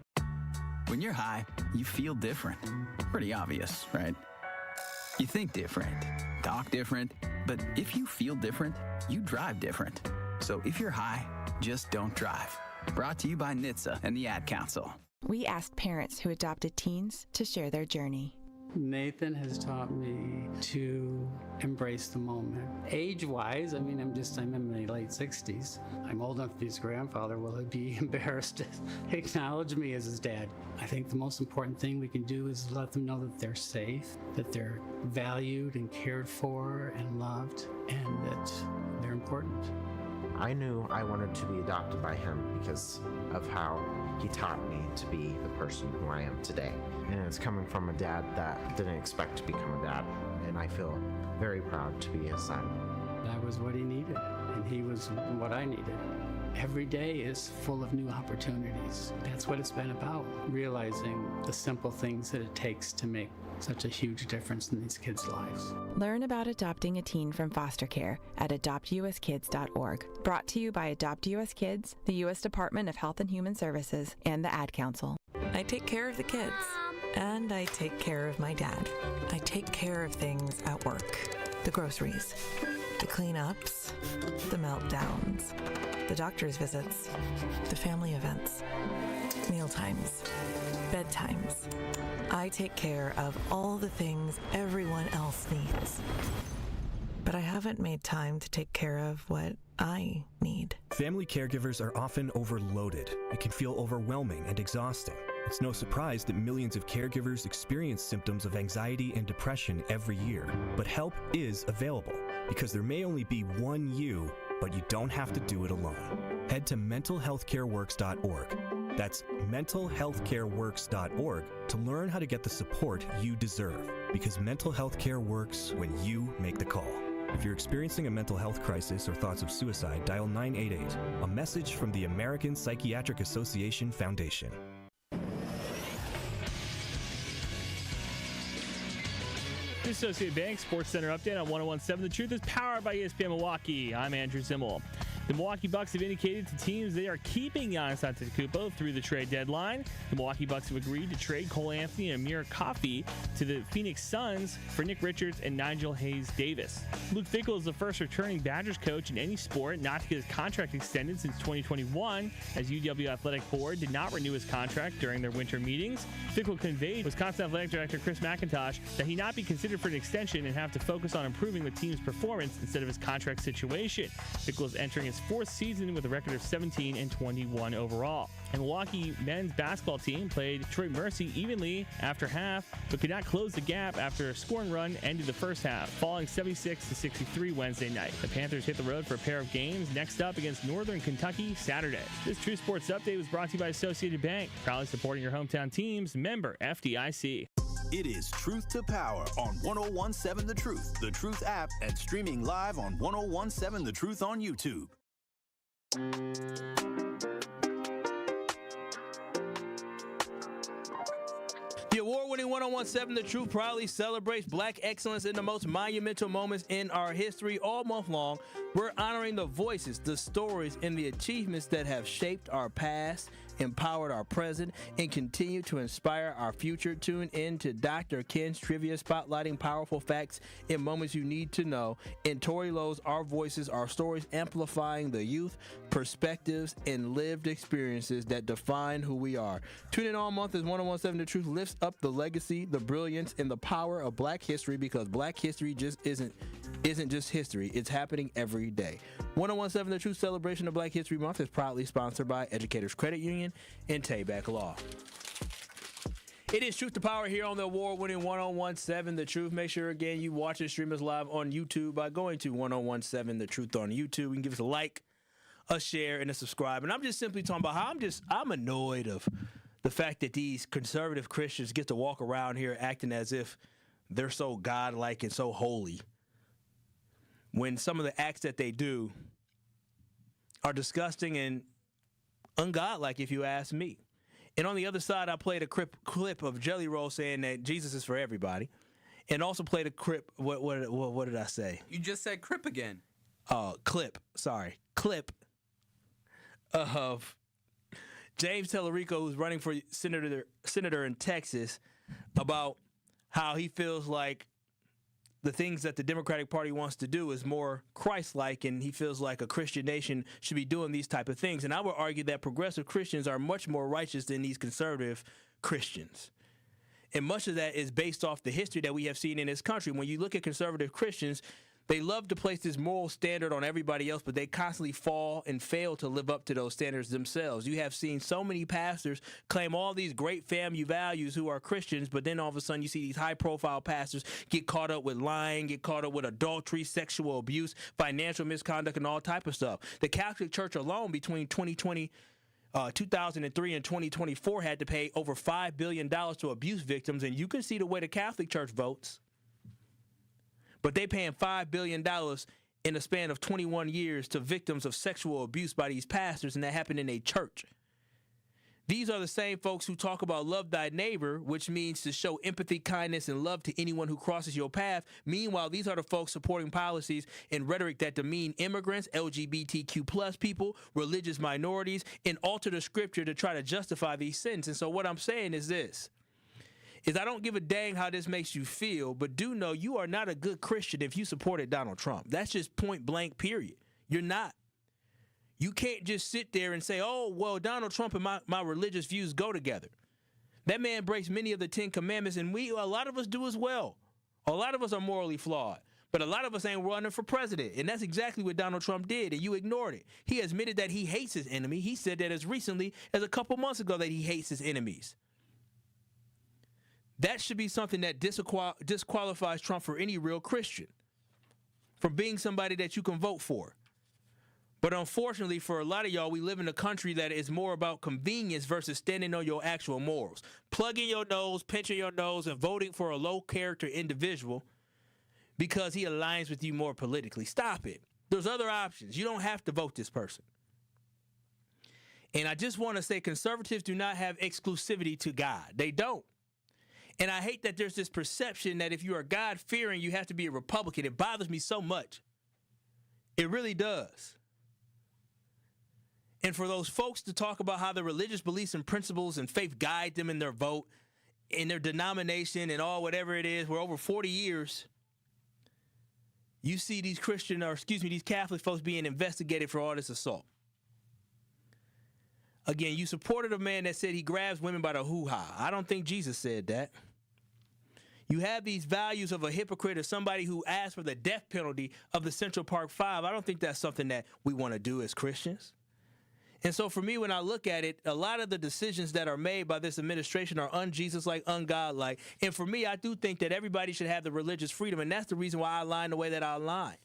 Speaker 16: When you're high, you feel different. Pretty obvious, right? You think different, talk different, but if you feel different, you drive different. So if you're high, just don't drive. Brought to you by NHTSA and the Ad Council.
Speaker 17: We asked parents who adopted teens to share their journey.
Speaker 18: Nathan has taught me to embrace the moment. Age-wise, I mean, I'm in my late 60s. I'm old enough to be his grandfather. Will he be embarrassed to acknowledge me as his dad? I think the most important thing we can do is let them know that they're safe, that they're valued and cared for and loved, and that they're important.
Speaker 19: I knew I wanted to be adopted by him because of how he taught me to be the person who I am today. And it's coming from a dad that didn't expect to become a dad, and I feel very proud to be his son.
Speaker 18: That was what he needed, and he was what I needed. Every day is full of new opportunities. That's what it's been about, realizing the simple things that it takes to make such a huge difference in these kids' lives.
Speaker 17: Learn about adopting a teen from foster care at adoptuskids.org. Brought to you by Adopt US Kids, the U.S. Department of Health and Human Services, and the Ad Council.
Speaker 20: I take care of the kids, and I take care of my dad. I take care of things at work. The groceries, the cleanups, the meltdowns, the doctor's visits, the family events, mealtimes, bedtimes. I take care of all the things everyone else needs. But I haven't made time to take care of what I need.
Speaker 21: Family caregivers are often overloaded. It can feel overwhelming and exhausting. It's no surprise that millions of caregivers experience symptoms of anxiety and depression every year. But help is available, because there may only be one you, but you don't have to do it alone. Head to mentalhealthcareworks.org. That's mentalhealthcareworks.org to learn how to get the support you deserve, because mental health care works when you make the call. If you're experiencing a mental health crisis or thoughts of suicide, dial 988, a message from the American Psychiatric Association Foundation.
Speaker 22: The Associated Bank Sports Center update on 101.7 The Truth is powered by ESPN Milwaukee. I'm Andrew Zimmel. The Milwaukee Bucks have indicated to teams they are keeping Giannis Antetokounmpo through the trade deadline. The Milwaukee Bucks have agreed to trade Cole Anthony and Amir Coffey to the Phoenix Suns for Nick Richards and Nigel Hayes-Davis. Luke Fickell is the first returning Badgers coach in any sport not to get his contract extended since 2021, as UW Athletic Board did not renew his contract during their winter meetings. Fickell conveyed Wisconsin Athletic Director Chris McIntosh that he not be considered for an extension and have to focus on improving the team's performance instead of his contract situation. Fickell is entering his fourth season with a record of 17-21 overall. And Milwaukee men's basketball team played Detroit Mercy evenly after half, but could not close the gap after a scoring run ended the first half, falling 76-63 Wednesday night. The Panthers hit the road for a pair of games next up against Northern Kentucky Saturday. This True Sports Update was brought to you by Associated Bank, proudly supporting your hometown teams, member FDIC.
Speaker 1: It is Truth to Power on 101.7 The Truth app, and streaming live on 101.7 The Truth on YouTube.
Speaker 4: The award-winning 101.7 The Truth proudly celebrates Black excellence in the most monumental moments in our history. All month long, we're honoring the voices, the stories, and the achievements that have shaped our past, empowered our present, and continue to inspire our future. Tune in to Dr. Ken's Trivia, spotlighting powerful facts in moments you need to know. In Tori Lowe's Our Voices, Our Stories, amplifying the youth, perspectives, and lived experiences that define who we are. Tune in all month as 101.7 The Truth lifts up the legacy, the brilliance, and the power of Black history, because Black history just isn't just history. It's happening every day. 101.7 The Truth celebration of Black History Month is proudly sponsored by Educators Credit Union and Tayback Law. It is Truth to Power here on the award-winning 101.7 The Truth. Make sure, again, you watch and stream us live on YouTube by going to 101.7 The Truth on YouTube. You can give us a like, a share, and a subscribe. And I'm just simply talking about how I'm annoyed of the fact that these conservative Christians get to walk around here acting as if they're so godlike and so holy, when some of the acts that they do are disgusting and ungodlike, if you ask me. And on the other side, I played a clip of Jelly Roll saying that Jesus is for everybody, and also played a clip. What did I say?
Speaker 6: You just said crip again.
Speaker 4: Clip of James Tellerico, who's running for senator in Texas, about how he feels like the things that the Democratic Party wants to do is more Christ-like, and he feels like a Christian nation should be doing these type of things. And I would argue that progressive Christians are much more righteous than these conservative Christians. And much of that is based off the history that we have seen in this country. When you look at conservative Christians, they love to place this moral standard on everybody else, but they constantly fall and fail to live up to those standards themselves. You have seen so many pastors claim all these great family values who are Christians, but then all of a sudden you see these high-profile pastors get caught up with lying, get caught up with adultery, sexual abuse, financial misconduct, and all type of stuff. The Catholic Church alone between 2003 and 2024 had to pay over $5 billion to abuse victims, and you can see the way the Catholic Church votes. But they paying $5 billion in a span of 21 years to victims of sexual abuse by these pastors, and that happened in a church. These are the same folks who talk about love thy neighbor, which means to show empathy, kindness, and love to anyone who crosses your path. Meanwhile, these are the folks supporting policies and rhetoric that demean immigrants, LGBTQ plus people, religious minorities, and alter the scripture to try to justify these sins. And so what I'm saying is this. I don't give a dang how this makes you feel, but do know you are not a good Christian if you supported Donald Trump. That's just point blank, period. You're not. You can't just sit there and say, oh, well, Donald Trump and my religious views go together. That man breaks many of the 10 commandments, and a lot of us do as well. A lot of us are morally flawed, but a lot of us ain't running for president, and that's exactly what Donald Trump did, and you ignored it. He admitted that he hates his enemy. He said that as recently as a couple months ago that he hates his enemies. That should be something that disqualifies Trump for any real Christian, from being somebody that you can vote for. But unfortunately, for a lot of y'all, we live in a country that is more about convenience versus standing on your actual morals. Plugging your nose, pinching your nose, and voting for a low-character individual because he aligns with you more politically. Stop it. There's other options. You don't have to vote this person. And I just want to say conservatives do not have exclusivity to God. They don't. And I hate that there's this perception that if you are God-fearing, you have to be a Republican. It bothers me so much. It really does. And for those folks to talk about how their religious beliefs and principles and faith guide them in their vote, in their denomination and all whatever it is, for over 40 years, you see these these Catholic folks being investigated for all this assault. Again, you supported a man that said he grabs women by the hoo-ha. I don't think Jesus said that. You have these values of a hypocrite or somebody who asked for the death penalty of the Central Park Five. I don't think that's something that we want to do as Christians. And so for me, when I look at it, a lot of the decisions that are made by this administration are un-Jesus-like, un-God-like. And for me, I do think that everybody should have the religious freedom, and that's the reason why I align the way that I align.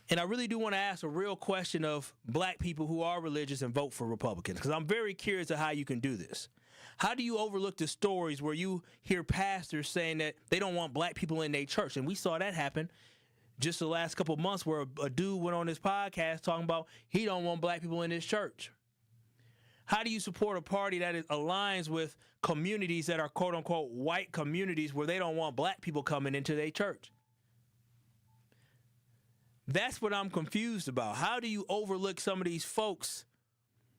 Speaker 4: And I really do want to ask a real question of black people who are religious and vote for Republicans, because I'm very curious of how you can do this. How do you overlook the stories where you hear pastors saying that they don't want black people in their church? And we saw that happen just the last couple of months where a dude went on his podcast talking about he don't want black people in his church. How do you support a party that aligns with communities that are quote-unquote white communities where they don't want black people coming into their church? That's what I'm confused about. How do you overlook some of these folks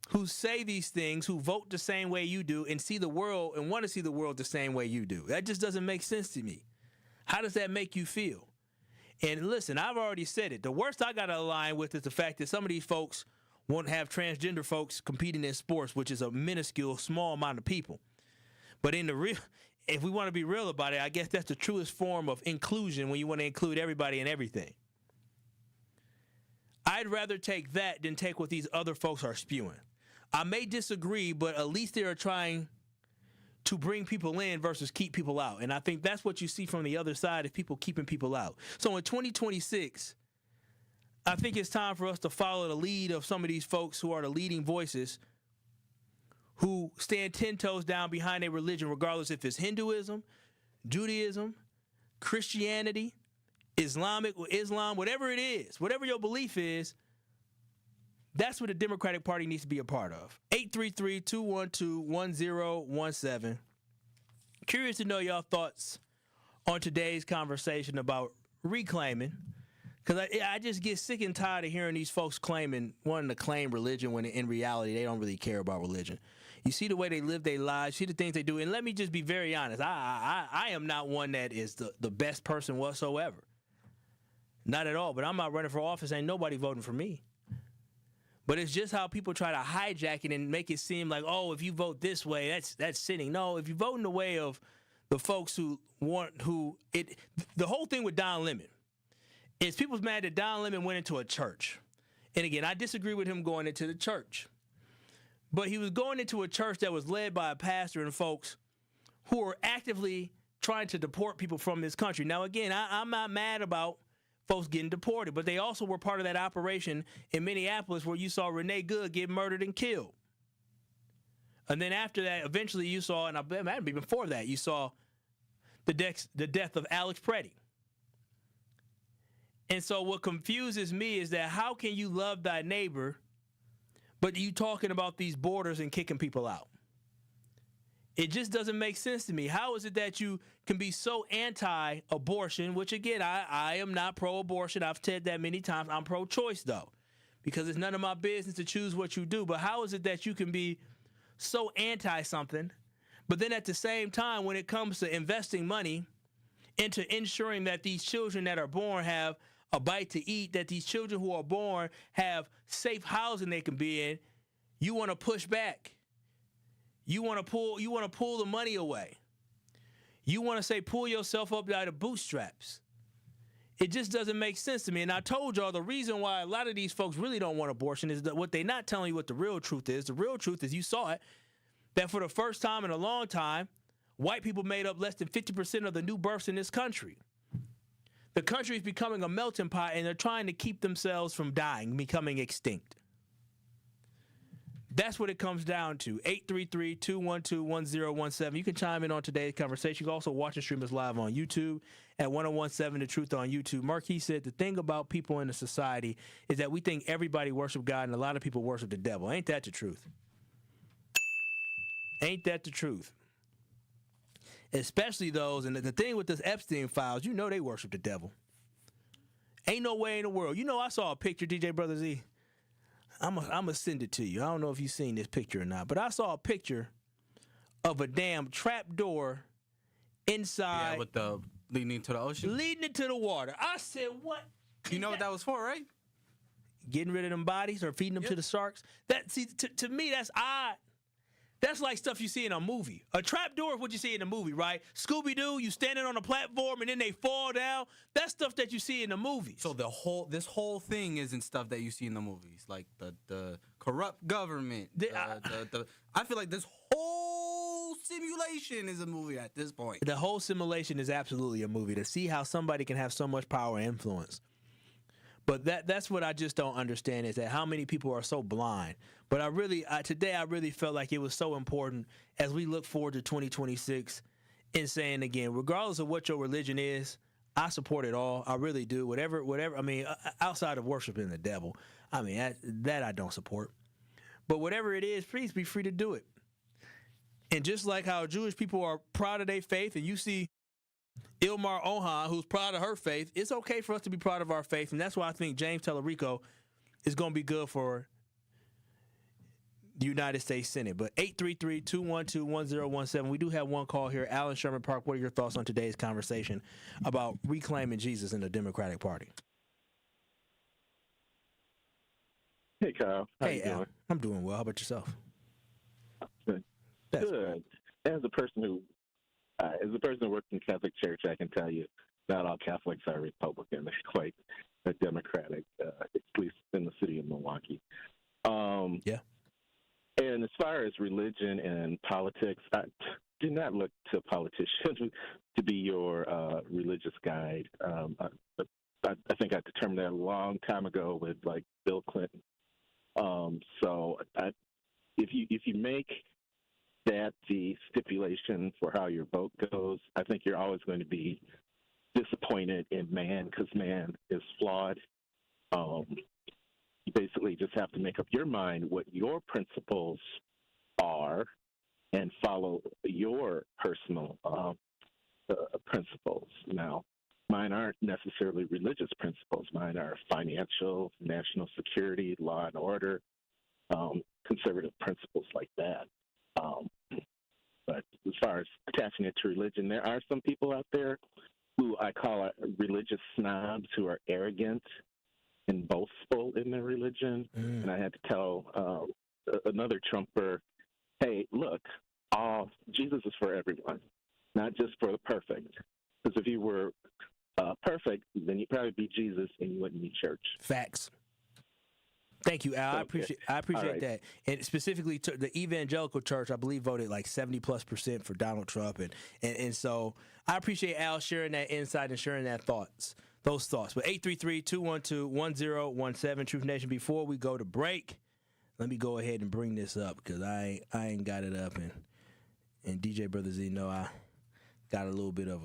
Speaker 4: who say these things, who vote the same way you do, and see the world and want to see the world the same way you do? That just doesn't make sense to me. How does that make you feel? And listen, I've already said it. The worst I got to align with is the fact that some of these folks won't have transgender folks competing in sports, which is a minuscule, small amount of people. But in the real, if we want to be real about it, I guess that's the truest form of inclusion when you want to include everybody and everything. I'd rather take that than take what these other folks are spewing. I may disagree, but at least they are trying to bring people in versus keep people out. And I think that's what you see from the other side, is people keeping people out. So in 2026, I think it's time for us to follow the lead of some of these folks who are the leading voices, who stand 10 toes down behind their religion, regardless if it's Hinduism, Judaism, Christianity, Islam, whatever it is, whatever your belief is. That's what the Democratic Party needs to be a part of. 833-212-1017. Curious to know y'all thoughts on today's conversation about reclaiming, because I just get sick and tired of hearing these folks wanting to claim religion when in reality they don't really care about religion. You see the way they live their lives, see the things they do, and let me just be very honest. I am not one that is the best person whatsoever. Not at all, but I'm not running for office. Ain't nobody voting for me. But it's just how people try to hijack it and make it seem like, oh, if you vote this way, that's sinning. No, if you vote in the way of the folks the whole thing with Don Lemon is people's mad that Don Lemon went into a church. And again, I disagree with him going into the church. But he was going into a church that was led by a pastor and folks who are actively trying to deport people from this country. Now, again, I'm not mad about folks getting deported, but they also were part of that operation in Minneapolis where you saw Renee Good get murdered and killed. And then after that, eventually you saw, and I bet maybe before that, you saw the death of Alex Preddy. And so what confuses me is that how can you love thy neighbor, but you talking about these borders and kicking people out? It just doesn't make sense to me. How is it that you can be so anti-abortion, which, again, I am not pro-abortion. I've said that many times. I'm pro-choice, though, because it's none of my business to choose what you do. But how is it that you can be so anti-something, but then at the same time, when it comes to investing money into ensuring that these children that are born have a bite to eat, that these children who are born have safe housing they can be in, you want to push back? You want to pull the money away. You want to say pull yourself up out of bootstraps. It just doesn't make sense to me. And I told y'all the reason why a lot of these folks really don't want abortion is that what they're not telling you what the real truth is. The real truth is, you saw it, that for the first time in a long time, white people made up less than 50% of the new births in this country. The country is becoming a melting pot, and they're trying to keep themselves from dying, becoming extinct. That's what it comes down to. 833-212-1017. You can chime in on today's conversation. You can also watch and stream us live on YouTube at 1017 The Truth on YouTube. Marquis said the thing about people in the society is that we think everybody worship God and a lot of people worship the devil. Ain't that the truth? Ain't that the truth? Especially those, and the thing with this Epstein files, you know they worship the devil. Ain't no way in the world. You know, I saw a picture, DJ Brother Z. I'm gonna send it to you. I don't know if you've seen this picture or not, but I saw a picture of a damn trap door inside.
Speaker 6: Yeah, with the leading into the ocean.
Speaker 4: Leading into the water. I said, what?
Speaker 6: You know what that was for, right?
Speaker 4: Getting rid of them bodies or feeding them to the sharks? To me, that's odd. That's like stuff you see in a movie. A trap door is what you see in a movie, right? Scooby-Doo, you standing on a platform and then they fall down. That's stuff that you see in the movies.
Speaker 6: So this whole thing isn't stuff that you see in the movies, like the corrupt government. I feel like this whole simulation is a movie at this point.
Speaker 4: The whole simulation is absolutely a movie, to see how somebody can have so much power and influence. But that's what I just don't understand, is that how many people are so blind. But today I really felt like it was so important as we look forward to 2026 in saying, again, regardless of what your religion is, I support it all. I really do. Whatever. I mean, outside of worshiping the devil, I mean, that I don't support. But whatever it is, please be free to do it. And just like how Jewish people are proud of their faith, and you see Ilmar Ohan, who's proud of her faith, it's okay for us to be proud of our faith. And that's why I think James Tellerico is going to be good for the United States Senate. But 833-212-1017. We do have one call here. Alan Sherman Park, what are your thoughts on today's conversation about reclaiming Jesus in the Democratic Party?
Speaker 2: Hey, Kyle. How you doing?
Speaker 4: Alan. I'm doing well. How about yourself?
Speaker 2: Good. Good. As a person who works in the Catholic Church, I can tell you not all Catholics are Republican. They're quite Democratic, at least in the city of Milwaukee.
Speaker 4: Yeah.
Speaker 2: And as far as religion and politics, I do not look to politicians to be your religious guide. I think I determined that a long time ago with like Bill Clinton. If you make that the stipulation for how your vote goes, I think you're always going to be disappointed in man, because man is flawed. You basically just have to make up your mind what your principles are and follow your personal principles. Now, mine aren't necessarily religious principles. Mine are financial, national security, law and order, conservative principles like that. But as far as attaching it to religion, there are some people out there who I call religious snobs who are arrogant and boastful in their religion. And I had to tell another Trumper, hey, look, Jesus is for everyone, not just for the perfect. Because if you were perfect, then you'd probably be Jesus and you wouldn't be church.
Speaker 4: Facts. Thank you, Al.
Speaker 2: Okay.
Speaker 4: I appreciate
Speaker 2: All right.
Speaker 4: that. And specifically, the evangelical church, I believe, voted like 70+% for Donald Trump, and so I appreciate Al sharing that insight and sharing those thoughts. But 833-212-1017, Truth Nation. Before we go to break, let me go ahead and bring this up because I ain't got it up, and DJ Brother Z know I got a little bit of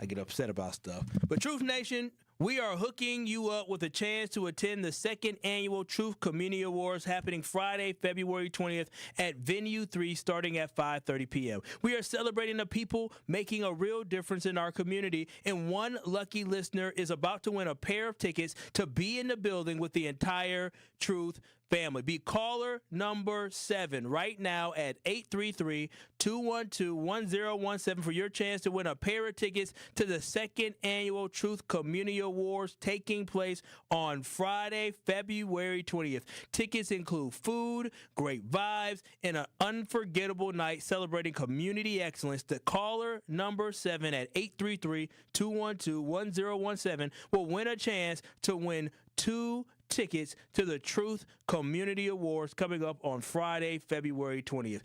Speaker 4: I get upset about stuff. But Truth Nation, we are hooking you up with a chance to attend the second annual Truth Community Awards happening Friday, February 20th at Venue 3 starting at 5:30 p.m. We are celebrating the people making a real difference in our community, and one lucky listener is about to win a pair of tickets to be in the building with the entire Truth family. Be caller number 7 right now at 833-212-1017 for your chance to win a pair of tickets to the second annual Truth Community Awards taking place on Friday, February 20th. Tickets include food, great vibes, and an unforgettable night celebrating community excellence. The caller number 7 at 833-212-1017 will win a chance to win 2 tickets to the Truth Community Awards coming up on Friday, February 20th.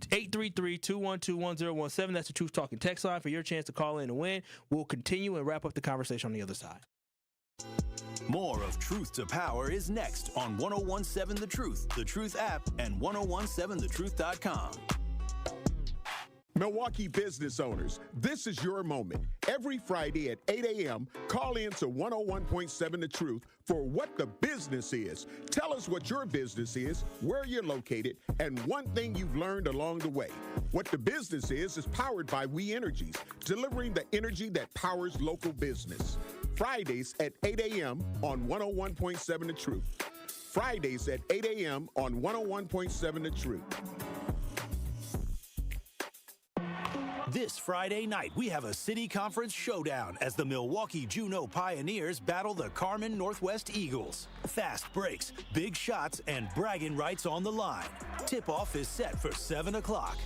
Speaker 4: 833-212-1017. That's the Truth Talking text line for your chance to call in and win. We'll continue and wrap up the conversation on the other side.
Speaker 1: More of Truth to Power is next on 1017 The Truth app, and 1017thetruth.com.
Speaker 3: Milwaukee business owners, this is your moment. Every Friday at 8 a.m., call in to 101.7 The Truth for What the Business Is. Tell us what your business is, where you're located, and one thing you've learned along the way. What the Business is powered by We Energies, delivering the energy that powers local business. Fridays at 8 a.m. on 101.7 The Truth. Fridays at 8 a.m. on 101.7 The Truth.
Speaker 1: This Friday night, we have a city conference showdown as the Milwaukee Juneau Pioneers battle the Carmen Northwest Eagles. Fast breaks, big shots, and bragging rights on the line. Tip-off is set for 7 o'clock.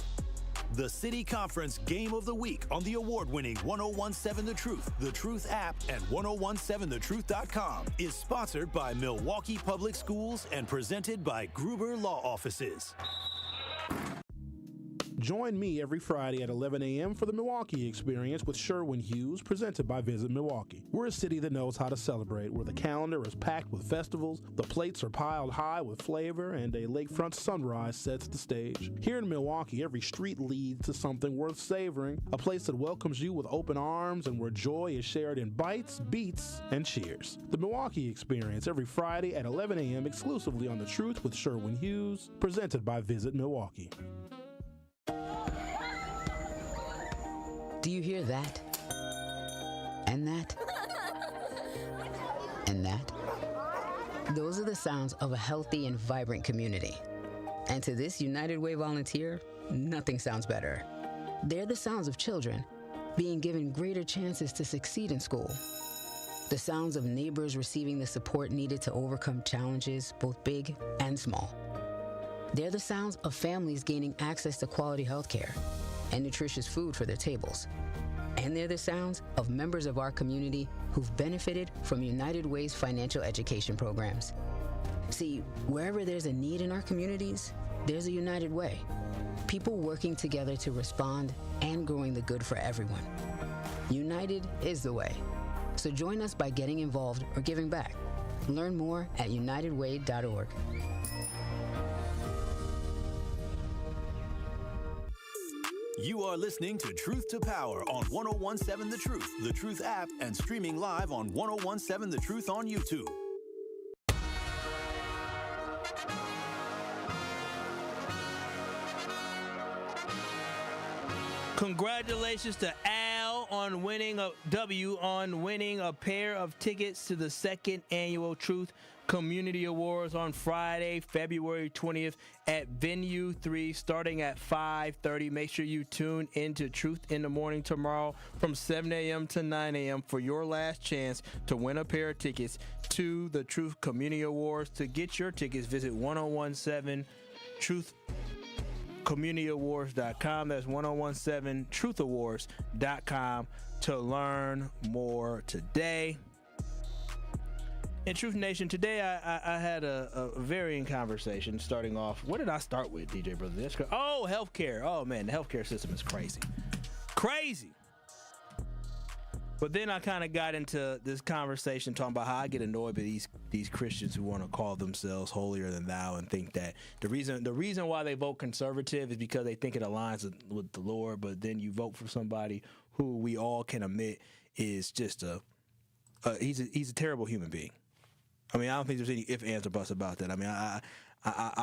Speaker 1: The City Conference Game of the Week on the award-winning 1017 The Truth app, and 1017thetruth.com is sponsored by Milwaukee Public Schools and presented by Gruber Law Offices.
Speaker 5: Join me every Friday at 11 a.m. for the Milwaukee Experience with Sherwin Hughes, presented by Visit Milwaukee. We're a city that knows how to celebrate, where the calendar is packed with festivals, the plates are piled high with flavor, and a lakefront sunrise sets the stage. Here in Milwaukee, every street leads to something worth savoring, a place that welcomes you with open arms and where joy is shared in bites, beats, and cheers. The Milwaukee Experience every Friday at 11 a.m. exclusively on The Truth with Sherwin Hughes, presented by Visit Milwaukee.
Speaker 23: Do you hear that? And that? And that? Those are the sounds of a healthy and vibrant community. And to this United Way volunteer, nothing sounds better. They're the sounds of children being given greater chances to succeed in school. The sounds of neighbors receiving the support needed to overcome challenges, both big and small. They're the sounds of families gaining access to quality health care and nutritious food for their tables. And they're the sounds of members of our community who've benefited from United Way's financial education programs. See, wherever there's a need in our communities, there's a United Way. People working together to respond and growing the good for everyone. United is the way. So join us by getting involved or giving back. Learn more at unitedway.org.
Speaker 1: You are listening to Truth to Power on 1017 The Truth app, and streaming live on 1017 The Truth on YouTube.
Speaker 4: Congratulations to Al on winning a pair of tickets to the second annual Truth Community Awards on Friday, February 20th at Venue 3, starting at 5:30. Make sure you tune into Truth in the Morning tomorrow from 7 a.m. to 9 a.m. for your last chance to win a pair of tickets to the Truth Community Awards. To get your tickets, visit 1017truthcommunityawards.com. That's 1017truthawards.com to learn more today. In Truth Nation, today I had a varying conversation starting off. What did I start with, DJ Brother? Oh, healthcare. Oh, man, the healthcare system is crazy. Crazy. But then I kind of got into this conversation talking about how I get annoyed by these Christians who want to call themselves holier than thou and think that the reason why they vote conservative is because they think it aligns with the Lord, but then you vote for somebody who we all can admit is just he's a terrible human being. I mean, I don't think there's any ifs, ands, or buts about that. I mean, I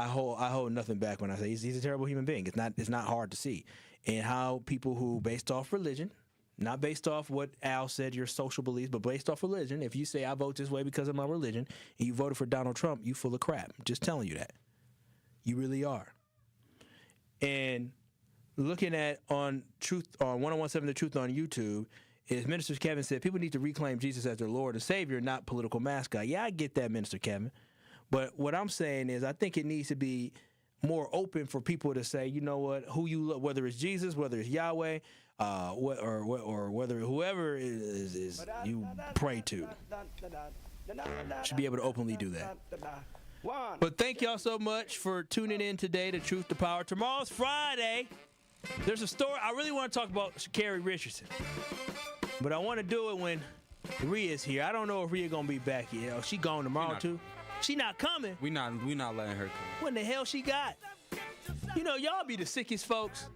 Speaker 4: hold nothing back when I say he's a terrible human being. It's not hard to see. And how people who, based off religion, not based off what Al said, your social beliefs, but based off religion, if you say I vote this way because of my religion, and you voted for Donald Trump, you full of crap. I'm just telling you that. You really are. And looking at on 1017 The Truth on YouTube, is Minister Kevin said people need to reclaim Jesus as their Lord and Savior, not political mascot. Yeah, I get that, Minister Kevin. But what I'm saying is I think it needs to be more open for people to say, you know what, who you love, whether it's Jesus, whether it's Yahweh, or whether whoever is you pray to. Should be able to openly do that. But thank y'all so much for tuning in today to Truth to Power. Tomorrow's Friday. There's a story. I really want to talk about Sha'Carri Richardson. But I want to do it when Rhea's here. I don't know if Rhea gonna be back yet. Oh, she gone tomorrow too. She not coming.
Speaker 6: We not letting her come.
Speaker 4: What in the hell she got? You know, y'all be the sickest folks.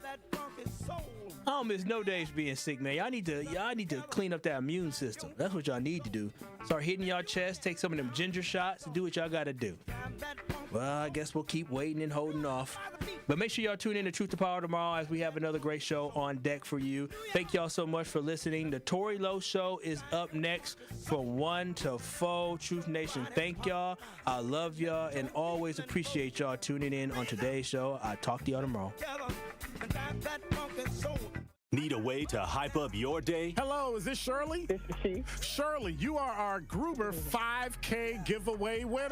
Speaker 4: I don't miss no days being sick, man. Y'all need to clean up that immune system. That's what y'all need to do. Start hitting y'all chest, take some of them ginger shots, and do what y'all gotta do. Well, I guess we'll keep waiting and holding off. But make sure y'all tune in to Truth to Power tomorrow as we have another great show on deck for you. Thank y'all so much for listening. The Tory Lowe Show is up next from 1 to 4. Truth Nation, thank y'all. I love y'all and always appreciate y'all tuning in on today's show. I'll talk to y'all tomorrow.
Speaker 1: Need a way to hype up your day?
Speaker 7: Hello, is this Shirley?
Speaker 8: This is she.
Speaker 7: Shirley, you are our Gruber 5K giveaway winner.